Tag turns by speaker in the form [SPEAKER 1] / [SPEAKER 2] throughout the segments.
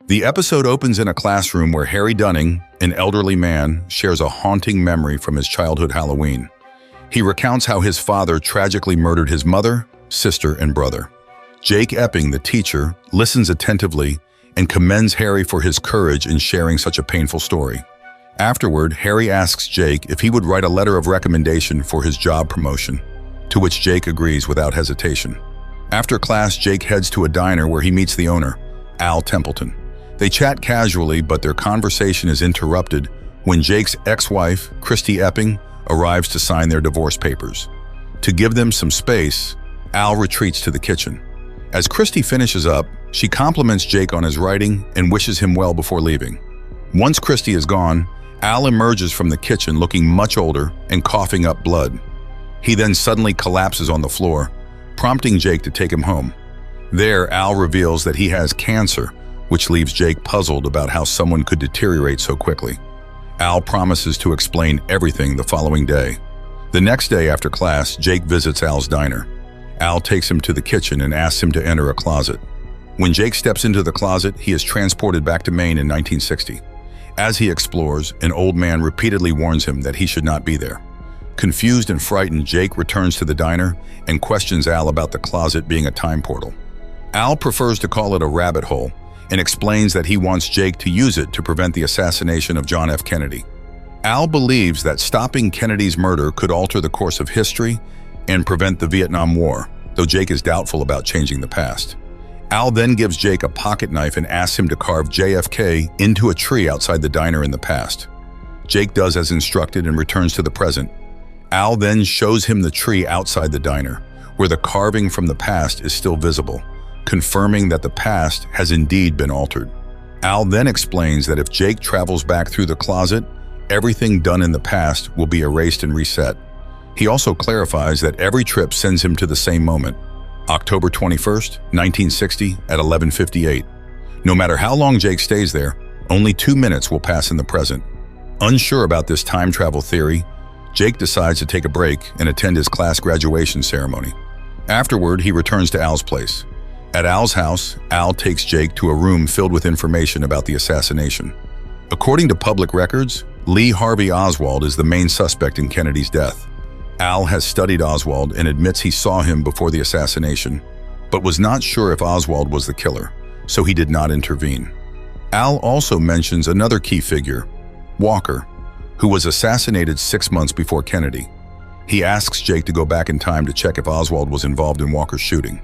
[SPEAKER 1] The episode opens in a classroom where Harry Dunning, an elderly man, shares a haunting memory from his childhood Halloween. He recounts how his father tragically murdered his mother, sister, and brother. Jake Epping, the teacher, listens attentively and commends Harry for his courage in sharing such a painful story. Afterward, Harry asks Jake if he would write a letter of recommendation for his job promotion, to which Jake agrees without hesitation. After class, Jake heads to a diner where he meets the owner, Al Templeton. They chat casually, but their conversation is interrupted when Jake's ex-wife, Christy Epping, arrives to sign their divorce papers. To give them some space, Al retreats to the kitchen. As Christy finishes up, she compliments Jake on his writing and wishes him well before leaving. Once Christy is gone, Al emerges from the kitchen looking much older and coughing up blood. He then suddenly collapses on the floor, prompting Jake to take him home. There, Al reveals that he has cancer, which leaves Jake puzzled about how someone could deteriorate so quickly. Al promises to explain everything the following day. The next day after class, Jake visits Al's diner. Al takes him to the kitchen and asks him to enter a closet. When Jake steps into the closet, he is transported back to Maine in 1960. As he explores, an old man repeatedly warns him that he should not be there. Confused and frightened, Jake returns to the diner and questions Al about the closet being a time portal. Al prefers to call it a rabbit hole and explains that he wants Jake to use it to prevent the assassination of John F. Kennedy. Al believes that stopping Kennedy's murder could alter the course of history and prevent the Vietnam War, though Jake is doubtful about changing the past. Al then gives Jake a pocket knife and asks him to carve JFK into a tree outside the diner in the past. Jake does as instructed and returns to the present. Al then shows him the tree outside the diner, where the carving from the past is still visible, confirming that the past has indeed been altered. Al then explains that if Jake travels back through the closet, everything done in the past will be erased and reset. He also clarifies that every trip sends him to the same moment, October 21st, 1960 at 11:58. No matter how long Jake stays there, only 2 minutes will pass in the present. Unsure about this time travel theory, Jake decides to take a break and attend his class graduation ceremony. Afterward, he returns to Al's place. At Al's house, Al takes Jake to a room filled with information about the assassination. According to public records, Lee Harvey Oswald is the main suspect in Kennedy's death. Al has studied Oswald and admits he saw him before the assassination, but was not sure if Oswald was the killer, so he did not intervene. Al also mentions another key figure, Walker, who was assassinated 6 months before Kennedy. He asks Jake to go back in time to check if Oswald was involved in Walker's shooting.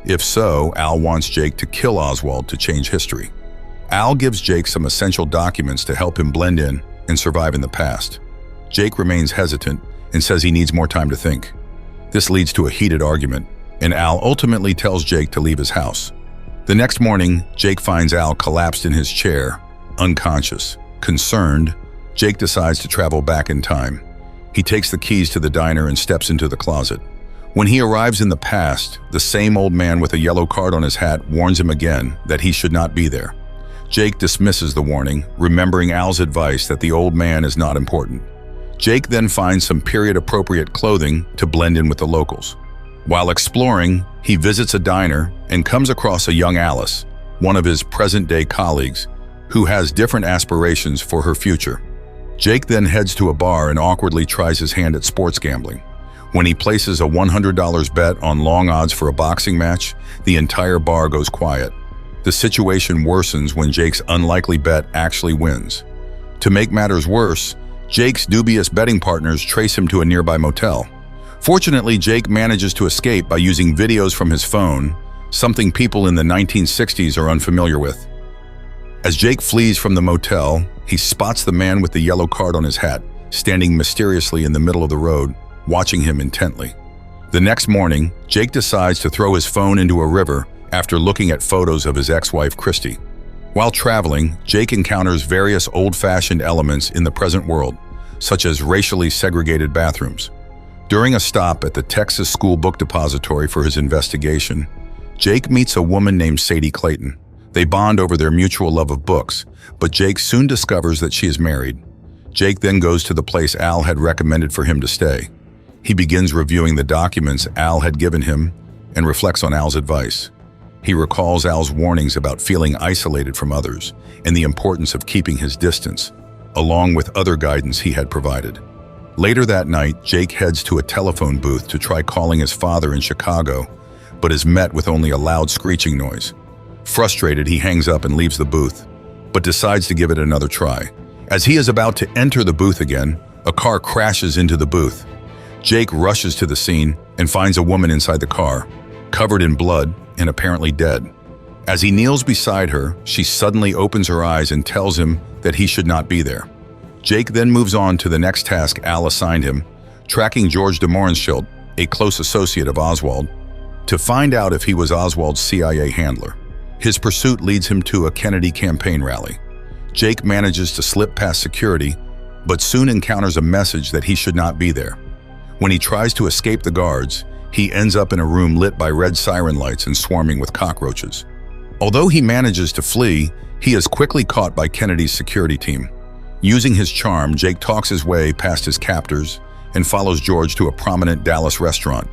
[SPEAKER 1] If so, Al wants Jake to kill Oswald to change history. Al gives Jake some essential documents to help him blend in and survive in the past. Jake remains hesitant and says he needs more time to think. This leads to a heated argument, and Al ultimately tells Jake to leave his house. The next morning, Jake finds Al collapsed in his chair, unconscious. Concerned, Jake decides to travel back in time. He takes the keys to the diner and steps into the closet. When he arrives in the past, the same old man with a yellow card on his hat warns him again that he should not be there. Jake dismisses the warning, remembering Al's advice that the old man is not important. Jake then finds some period-appropriate clothing to blend in with the locals. While exploring, he visits a diner and comes across a young Alice, one of his present-day colleagues, who has different aspirations for her future. Jake then heads to a bar and awkwardly tries his hand at sports gambling. When he places a $100 bet on long odds for a boxing match, the entire bar goes quiet. The situation worsens when Jake's unlikely bet actually wins. To make matters worse, Jake's dubious betting partners trace him to a nearby motel. Fortunately, Jake manages to escape by using videos from his phone, something people in the 1960s are unfamiliar with. As Jake flees from the motel, he spots the man with the yellow card on his hat, standing mysteriously in the middle of the road, watching him intently. The next morning, Jake decides to throw his phone into a river after looking at photos of his ex-wife, Christy. While traveling, Jake encounters various old-fashioned elements in the present world, such as racially segregated bathrooms. During a stop at the Texas School Book Depository for his investigation, Jake meets a woman named Sadie Clayton. They bond over their mutual love of books, but Jake soon discovers that she is married. Jake then goes to the place Al had recommended for him to stay. He begins reviewing the documents Al had given him and reflects on Al's advice. He recalls Al's warnings about feeling isolated from others and the importance of keeping his distance, along with other guidance he had provided. Later that night, Jake heads to a telephone booth to try calling his father in Chicago, but is met with only a loud screeching noise. Frustrated, he hangs up and leaves the booth, but decides to give it another try. As he is about to enter the booth again, a car crashes into the booth. Jake rushes to the scene and finds a woman inside the car, covered in blood and apparently dead. As he kneels beside her, she suddenly opens her eyes and tells him that he should not be there. Jake then moves on to the next task Al assigned him, tracking George de Mohrenschildt, a close associate of Oswald, to find out if he was Oswald's CIA handler. His pursuit leads him to a Kennedy campaign rally. Jake manages to slip past security, but soon encounters a message that he should not be there. When he tries to escape the guards, he ends up in a room lit by red siren lights and swarming with cockroaches. Although he manages to flee, he is quickly caught by Kennedy's security team. Using his charm, Jake talks his way past his captors and follows George to a prominent Dallas restaurant.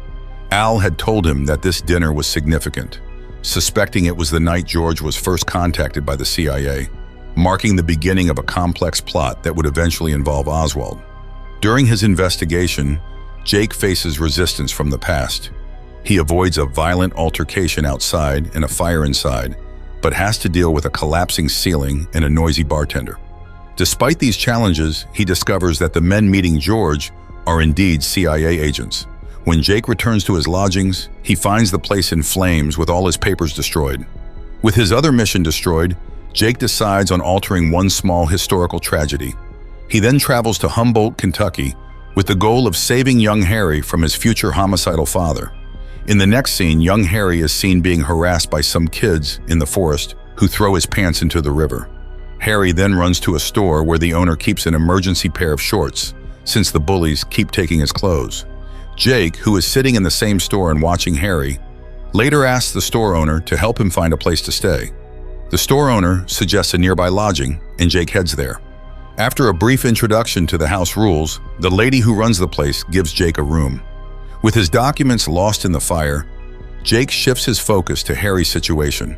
[SPEAKER 1] Al had told him that this dinner was significant, suspecting it was the night George was first contacted by the CIA, marking the beginning of a complex plot that would eventually involve Oswald. During his investigation, Jake faces resistance from the past. He avoids a violent altercation outside and a fire inside, but has to deal with a collapsing ceiling and a noisy bartender. Despite these challenges, he discovers that the men meeting George are indeed CIA agents. When Jake returns to his lodgings, he finds the place in flames with all his papers destroyed. With his other mission destroyed, Jake decides on altering one small historical tragedy. He then travels to Humboldt, Kentucky, with the goal of saving young Harry from his future homicidal father. In the next scene, young Harry is seen being harassed by some kids in the forest who throw his pants into the river. Harry then runs to a store where the owner keeps an emergency pair of shorts, since the bullies keep taking his clothes. Jake, who is sitting in the same store and watching Harry, later asks the store owner to help him find a place to stay. The store owner suggests a nearby lodging, and Jake heads there. After a brief introduction to the house rules, the lady who runs the place gives Jake a room. With his documents lost in the fire, Jake shifts his focus to Harry's situation.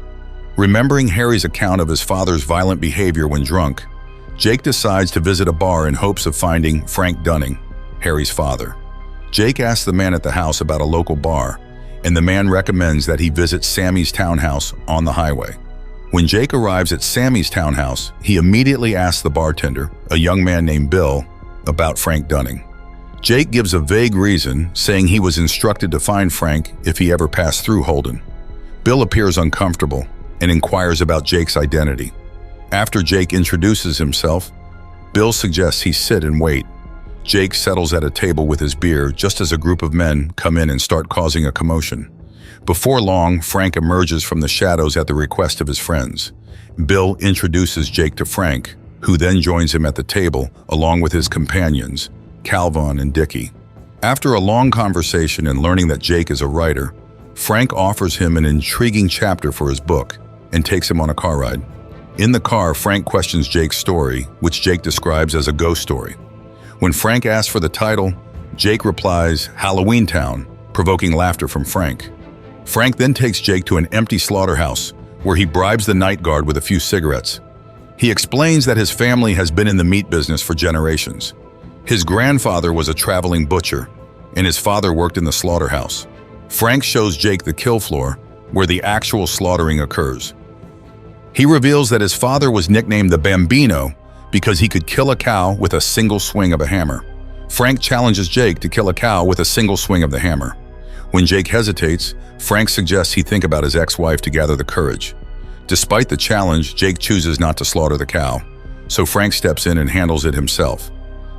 [SPEAKER 1] Remembering Harry's account of his father's violent behavior when drunk, Jake decides to visit a bar in hopes of finding Frank Dunning, Harry's father. Jake asks the man at the house about a local bar, and the man recommends that he visit Sammy's townhouse on the highway. When Jake arrives at Sammy's townhouse, he immediately asks the bartender, a young man named Bill, about Frank Dunning. Jake gives a vague reason, saying he was instructed to find Frank if he ever passed through Holden. Bill appears uncomfortable and inquires about Jake's identity. After Jake introduces himself, Bill suggests he sit and wait. Jake settles at a table with his beer just as a group of men come in and start causing a commotion. Before long, Frank emerges from the shadows at the request of his friends. Bill introduces Jake to Frank, who then joins him at the table along with his companions, Calvin and Dickie. After a long conversation and learning that Jake is a writer, Frank offers him an intriguing chapter for his book and takes him on a car ride. In the car, Frank questions Jake's story, which Jake describes as a ghost story. When Frank asks for the title, Jake replies, Halloween Town, provoking laughter from Frank. Frank then takes Jake to an empty slaughterhouse, where he bribes the night guard with a few cigarettes. He explains that his family has been in the meat business for generations. His grandfather was a traveling butcher, and his father worked in the slaughterhouse. Frank shows Jake the kill floor, where the actual slaughtering occurs. He reveals that his father was nicknamed the Bambino because he could kill a cow with a single swing of a hammer. Frank challenges Jake to kill a cow with a single swing of the hammer. When Jake hesitates, Frank suggests he think about his ex-wife to gather the courage. Despite the challenge, Jake chooses not to slaughter the cow, so Frank steps in and handles it himself.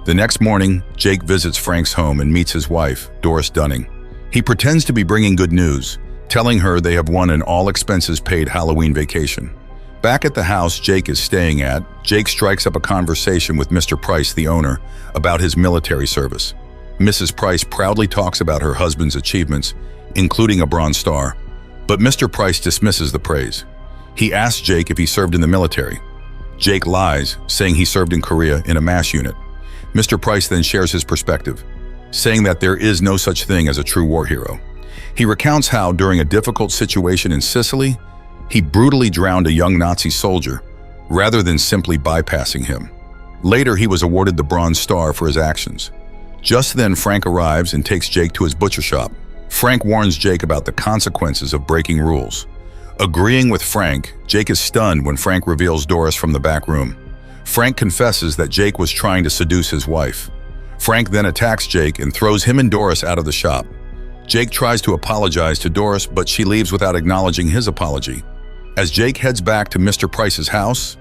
[SPEAKER 1] The next morning, Jake visits Frank's home and meets his wife, Doris Dunning. He pretends to be bringing good news, telling her they have won an all-expenses-paid Halloween vacation. Back at the house Jake is staying at, Jake strikes up a conversation with Mr. Price, the owner, about his military service. Mrs. Price proudly talks about her husband's achievements, including a Bronze Star, but Mr. Price dismisses the praise. He asks Jake if he served in the military. Jake lies, saying he served in Korea in a MASH unit. Mr. Price then shares his perspective, saying that there is no such thing as a true war hero. He recounts how, during a difficult situation in Sicily, he brutally drowned a young Nazi soldier, rather than simply bypassing him. Later, he was awarded the Bronze Star for his actions. Just then, Frank arrives and takes Jake to his butcher shop. Frank warns Jake about the consequences of breaking rules. Agreeing with Frank, Jake is stunned when Frank reveals Doris from the back room. Frank confesses that Jake was trying to seduce his wife. Frank then attacks Jake and throws him and Doris out of the shop. Jake tries to apologize to Doris, but she leaves without acknowledging his apology. As Jake heads back to Mr. Price's house,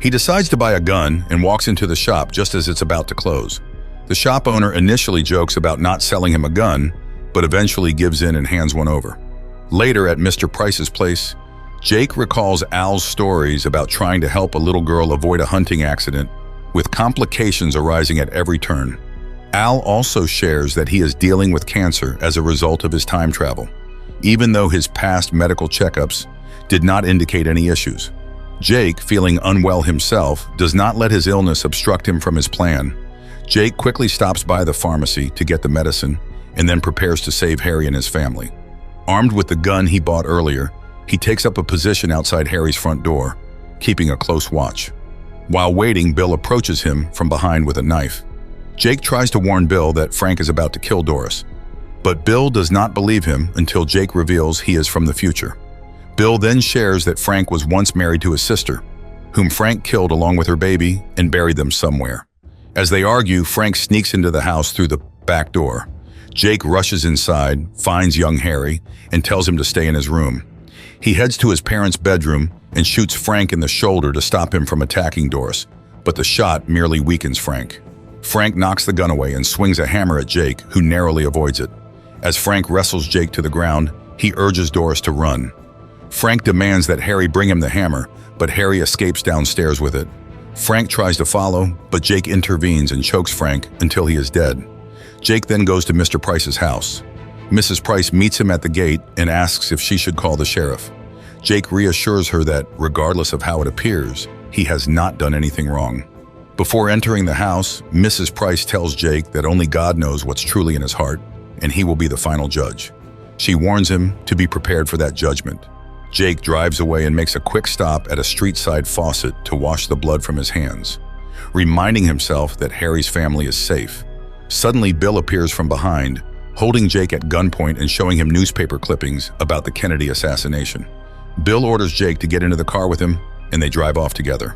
[SPEAKER 1] he decides to buy a gun and walks into the shop just as it's about to close. The shop owner initially jokes about not selling him a gun, but eventually gives in and hands one over. Later at Mr. Price's place, Jake recalls Al's stories about trying to help a little girl avoid a hunting accident, with complications arising at every turn. Al also shares that he is dealing with cancer as a result of his time travel, even though his past medical checkups did not indicate any issues. Jake, feeling unwell himself, does not let his illness obstruct him from his plan. Jake quickly stops by the pharmacy to get the medicine and then prepares to save Harry and his family. Armed with the gun he bought earlier, he takes up a position outside Harry's front door, keeping a close watch. While waiting, Bill approaches him from behind with a knife. Jake tries to warn Bill that Frank is about to kill Doris, but Bill does not believe him until Jake reveals he is from the future. Bill then shares that Frank was once married to his sister, whom Frank killed along with her baby and buried them somewhere. As they argue, Frank sneaks into the house through the back door. Jake rushes inside, finds young Harry, and tells him to stay in his room. He heads to his parents' bedroom and shoots Frank in the shoulder to stop him from attacking Doris, but the shot merely weakens Frank. Frank knocks the gun away and swings a hammer at Jake, who narrowly avoids it. As Frank wrestles Jake to the ground, he urges Doris to run. Frank demands that Harry bring him the hammer, but Harry escapes downstairs with it. Frank tries to follow, but Jake intervenes and chokes Frank until he is dead. Jake then goes to Mr. Price's house. Mrs. Price meets him at the gate and asks if she should call the sheriff. Jake reassures her that, regardless of how it appears, he has not done anything wrong. Before entering the house, Mrs. Price tells Jake that only God knows what's truly in his heart, and he will be the final judge. She warns him to be prepared for that judgment. Jake drives away and makes a quick stop at a street-side faucet to wash the blood from his hands, reminding himself that Harry's family is safe. Suddenly, Bill appears from behind, holding Jake at gunpoint and showing him newspaper clippings about the Kennedy assassination. Bill orders Jake to get into the car with him, and they drive off together.